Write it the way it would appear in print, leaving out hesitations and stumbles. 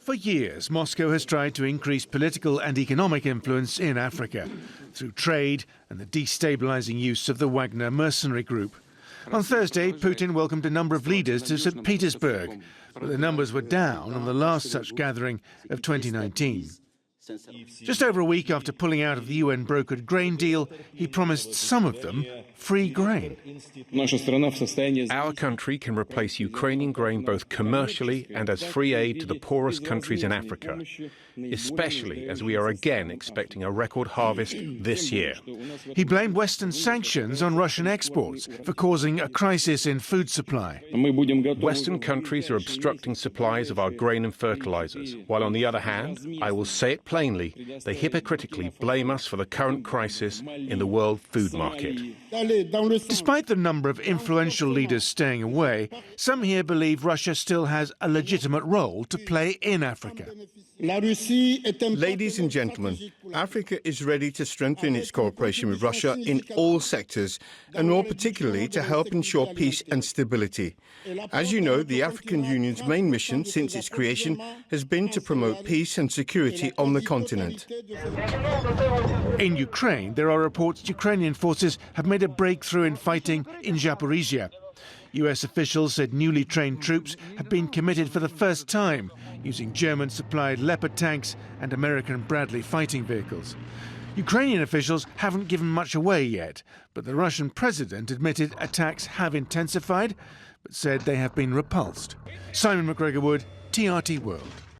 For years, Moscow has tried to increase political and economic influence in Africa through trade and the destabilizing use of the Wagner mercenary group. On Thursday, Putin welcomed a number of leaders to St Petersburg, but the numbers were down on the last such gathering of 2019. Just over a week after pulling out of the UN-brokered grain deal, he promised some of them free grain. Our country can replace Ukrainian grain both commercially and as free aid to the poorest countries in Africa, especially as we are again expecting a record harvest this year. He blamed Western sanctions on Russian exports for causing a crisis in food supply. Western countries are obstructing supplies of our grain and fertilizers, while on the other hand, I will say it plainly, they hypocritically blame us for the current crisis in the world food market. Despite the number of influential leaders staying away, some here believe Russia still has a legitimate role to play in Africa. Ladies and gentlemen, Africa is ready to strengthen its cooperation with Russia in all sectors, and more particularly to help ensure peace and stability. As you know, the African Union's main mission since its creation has been to promote peace and security on the continent. In Ukraine, there are reports Ukrainian forces have made a breakthrough in fighting in Zaporizhzhia. US officials said newly trained troops have been committed for the first time, using German-supplied Leopard tanks and American Bradley fighting vehicles. Ukrainian officials haven't given much away yet, but the Russian president admitted attacks have intensified, but said they have been repulsed. Simon McGregor-Wood, TRT World.